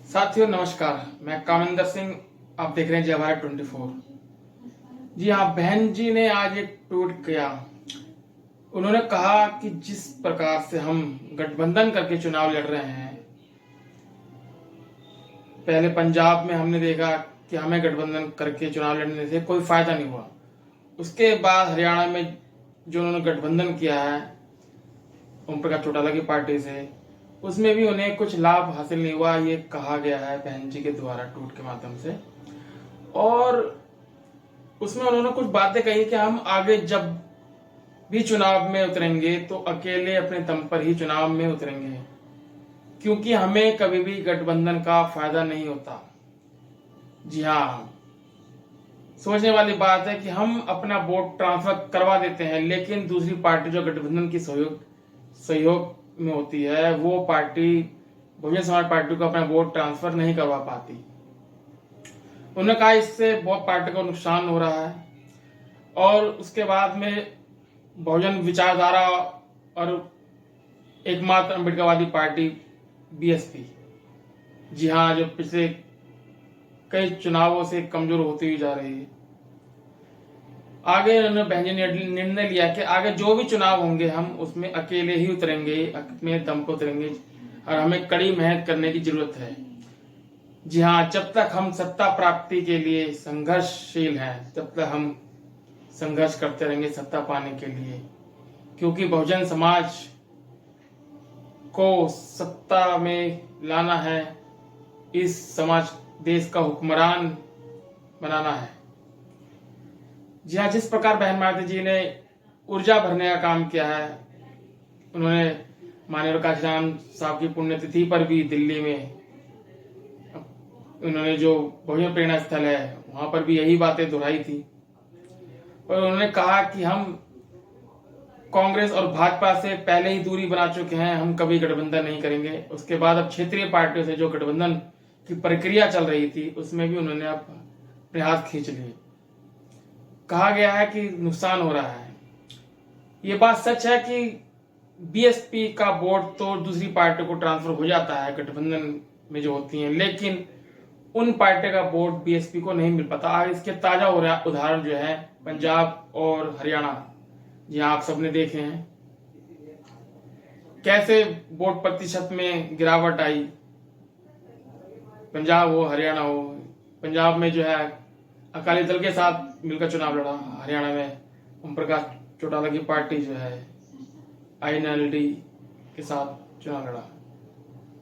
साथियों नमस्कार, मैं कामिंदर सिंह। आप देख रहे हैं जय भारत 24। जी हाँ, बहन जी ने आज एक ट्वीट किया। उन्होंने कहा कि जिस प्रकार से हम गठबंधन करके चुनाव लड़ रहे हैं, पहले पंजाब में हमने देखा कि हमें गठबंधन करके चुनाव लड़ने से कोई फायदा नहीं हुआ। उसके बाद हरियाणा में जो उन्होंने गठबंधन किया है ओम प्रकाश चौटाला की पार्टी से, उसमें भी उन्हें कुछ लाभ हासिल नहीं हुआ, ये कहा गया है बहन जी के द्वारा ट्वीट के माध्यम से। और उसमें उन्होंने कुछ बातें कही कि हम आगे जब भी चुनाव में उतरेंगे तो अकेले अपने दम पर ही चुनाव में उतरेंगे, क्योंकि हमें कभी भी गठबंधन का फायदा नहीं होता। जी हाँ, सोचने वाली बात है कि हम अपना वोट ट्रांसफर करवा देते हैं, लेकिन दूसरी पार्टी जो गठबंधन की सहयोग में होती है, वो पार्टी बहुजन समाज पार्टी को अपना वोट ट्रांसफर नहीं करवा पाती। उन्होंने कहा इससे बहुत पार्टी को नुकसान हो रहा है। और उसके बाद में बहुजन विचारधारा और एकमात्र अम्बेडकरवादी पार्टी बीएसपी, जी हाँ, जो पिछले कई चुनावों से कमजोर होती हुई जा रही है। आगे उन्होंने बहन जी ने निर्णय लिया कि आगे जो भी चुनाव होंगे हम उसमें अकेले ही उतरेंगे, अपने दम पर उतरेंगे और हमें कड़ी मेहनत करने की जरूरत है। जी हाँ, जब तक हम सत्ता प्राप्ति के लिए संघर्षशील हैं, तब तक हम संघर्ष करते रहेंगे सत्ता पाने के लिए, क्योंकि बहुजन समाज को सत्ता में लाना है, इस समाज देश का हुक्मरान बनाना है। जी हाँ, जिस प्रकार बहन मायावती जी ने ऊर्जा भरने का काम किया है, उन्होंने माननीय काशीराम साहब की पुण्यतिथि पर भी दिल्ली में उन्होंने जो बहुजन प्रेरणा स्थल है वहां पर भी यही बातें दोहराई थी। और उन्होंने कहा कि हम कांग्रेस और भाजपा से पहले ही दूरी बना चुके हैं, हम कभी गठबंधन नहीं करेंगे। उसके बाद अब क्षेत्रीय पार्टियों से जो गठबंधन की प्रक्रिया चल रही थी उसमें भी उन्होंने अब अपने हाथ खींच लिए। कहा गया है कि नुकसान हो रहा है। ये बात सच है कि बीएसपी का वोट तो दूसरी पार्टी को ट्रांसफर हो जाता है गठबंधन में जो होती हैं, लेकिन उन पार्टी का वोट बीएसपी को नहीं मिल पाता। आज इसके ताजा उदाहरण जो है पंजाब और हरियाणा, जी आप सबने देखे हैं कैसे वोट प्रतिशत में गिरावट आई। पंजाब हो हरियाणा हो, पंजाब में जो है अकाली दल के साथ मिलकर चुनाव लड़ा, हरियाणा में ओम प्रकाश चौटाला की पार्टी जो है आईएनएलडी के साथ चुनाव लड़ा।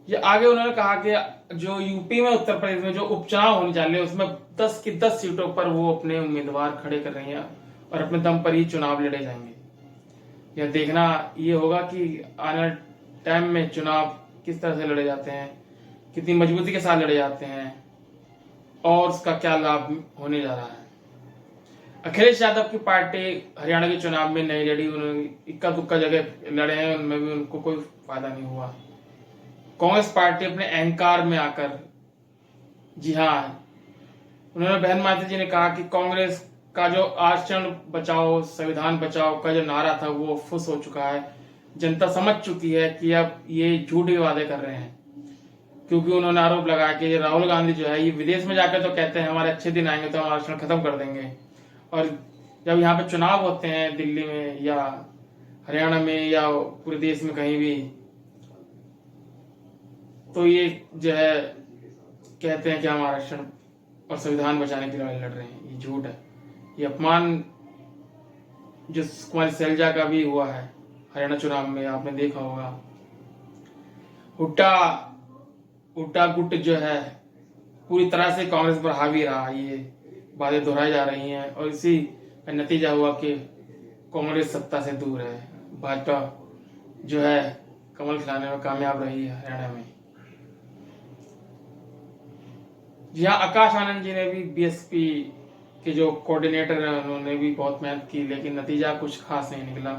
ये आगे उन्होंने कहा कि जो यूपी में उत्तर प्रदेश में जो उपचुनाव होने जा रहे हैं उसमें 10 की 10 सीटों पर वो अपने उम्मीदवार खड़े कर रहे हैं और अपने दम पर ही चुनाव लड़े जाएंगे। यह देखना ये होगा कि आने वाले टाइम में चुनाव किस तरह से लड़े जाते हैं, कितनी मजबूती के साथ लड़े जाते हैं और उसका क्या लाभ होने जा रहा है। अखिलेश यादव की पार्टी हरियाणा के चुनाव में नहीं लड़ी, उन्होंने इक्का दुक्का जगह लड़े हैं, उनमें भी उनको कोई फायदा नहीं हुआ। कांग्रेस पार्टी अपने अहंकार में आकर, जी हाँ, उन्होंने बहन मायावती जी ने कहा कि कांग्रेस का जो आरक्षण बचाओ संविधान बचाओ का जो नारा था वो फुस हो चुका है। जनता समझ चुकी है कि अब ये झूठे वादे कर रहे हैं, क्योंकि उन्होंने आरोप लगाया कि राहुल गांधी जो है ये विदेश में जाकर तो कहते हैं हमारे अच्छे दिन आएंगे तो हम आरक्षण खत्म कर देंगे, और जब यहाँ पे चुनाव होते हैं दिल्ली में या हरियाणा में या पूरे देश में कहीं भी, तो ये जो है कहते हैं कि हम आरक्षण और संविधान बचाने की लड़ाई लड़ रहे हैं। ये झूठ है, ये अपमान जो कुमारी शैलजा का भी हुआ है हरियाणा चुनाव में, आपने देखा होगा। हुट्टा गुट जो है पूरी तरह से कांग्रेस पर हावी रहा, ये बातें दोहराई जा रही हैं और इसी का नतीजा हुआ कि कांग्रेस सत्ता से दूर है, भाजपा जो है कमल खिलाने में कामयाब रही है हरियाणा में। जी हाँ, आकाश आनंद जी ने भी बीएसपी के जो कोऑर्डिनेटर है उन्होंने भी बहुत मेहनत की, लेकिन नतीजा कुछ खास नहीं निकला।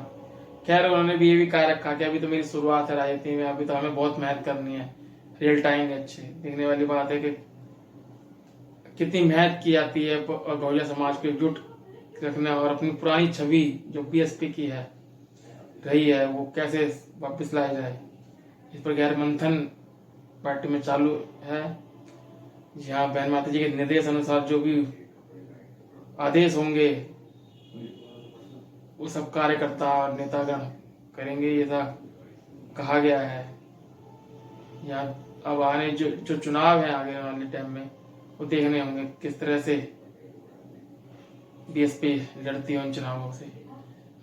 खैर उन्होंने भी ये भी कहा रखा कि अभी तो मेरी शुरुआत है राजनीति में, अभी तो हमें बहुत मेहनत करनी है। रियल टाइम अच्छे देखने वाली बात है कि कितनी मेहनत की जाती है बहुजन समाज को एकजुट रखना और अपनी पुरानी छवि जो बीएसपी की है रही है वो कैसे वापस लाया जाए, इस पर गहर मंथन पार्टी में चालू है। जी हाँ, बहन माता जी के निर्देश अनुसार जो भी आदेश होंगे वो सब कार्यकर्ता और नेतागण करेंगे, ये था कहा गया है। यहाँ अब आने जो जो चुनाव है आगे वाले टाइम में, वो देखने होंगे किस तरह से बीएसपी लड़ती है उन चुनावों से।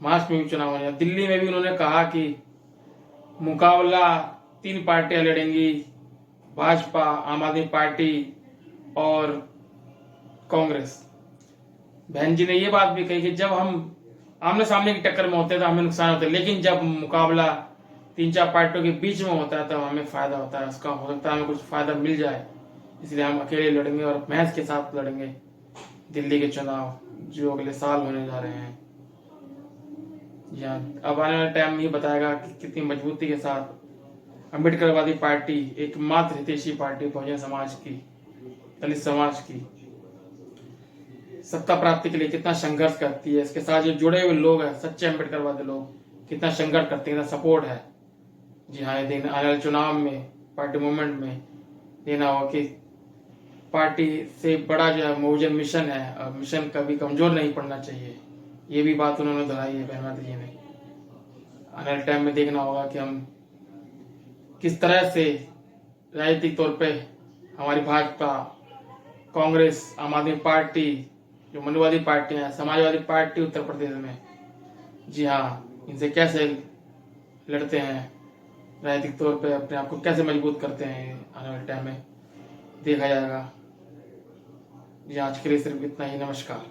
महाराष्ट्र में भी चुनाव होने, दिल्ली में भी उन्होंने कहा कि मुकाबला 3 पार्टियां लड़ेंगी, भाजपा, आम आदमी पार्टी और कांग्रेस। बहन जी ने ये बात भी कही कि जब हम आमने सामने की टक्कर में होते हैं तो हमें नुकसान होता है, लेकिन जब मुकाबला 3-4 पार्टियों के बीच में होता है तब हमें फायदा होता है, उसका हो सकता है हमें कुछ फायदा मिल जाए, इसलिए हम अकेले लड़ेंगे और महज के साथ लड़ेंगे दिल्ली के चुनाव जो अगले साल होने जा रहे हैं। यहाँ अब आने वाला टाइम ही बताएगा कि कितनी मजबूती के साथ अम्बेडकरवादी पार्टी, एकमात्र हितैषी पार्टी बहुजन समाज की, दलित समाज की, सत्ता प्राप्ति के लिए कितना संघर्ष करती है। इसके साथ जो जुड़े हुए लोग हैं, सच्चे अम्बेडकरवादी लोग, कितना संघर्ष करते हैं, कितना सपोर्ट है। जी हाँ, ये दिन आने वाले चुनाव में पार्टी मूवमेंट में देना होगा कि पार्टी से बड़ा जो है बहुजन मिशन है, और मिशन कभी कमजोर नहीं पड़ना चाहिए। ये भी बात उन्होंने दोहराई है बहन माता जी ने। आने वाले टाइम में देखना होगा कि हम किस तरह से राजनीतिक तौर पे हमारी भाजपा, कांग्रेस, आम आदमी पार्टी, जो मनुवादी पार्टियां हैं, समाजवादी पार्टी उत्तर प्रदेश में, जी हाँ, इनसे कैसे लड़ते हैं, राजनीतिक तौर पे अपने आप को कैसे मजबूत करते हैं, आने वाले टाइम में देखा जाएगा। जी आज के लिए सिर्फ इतना ही। नमस्कार।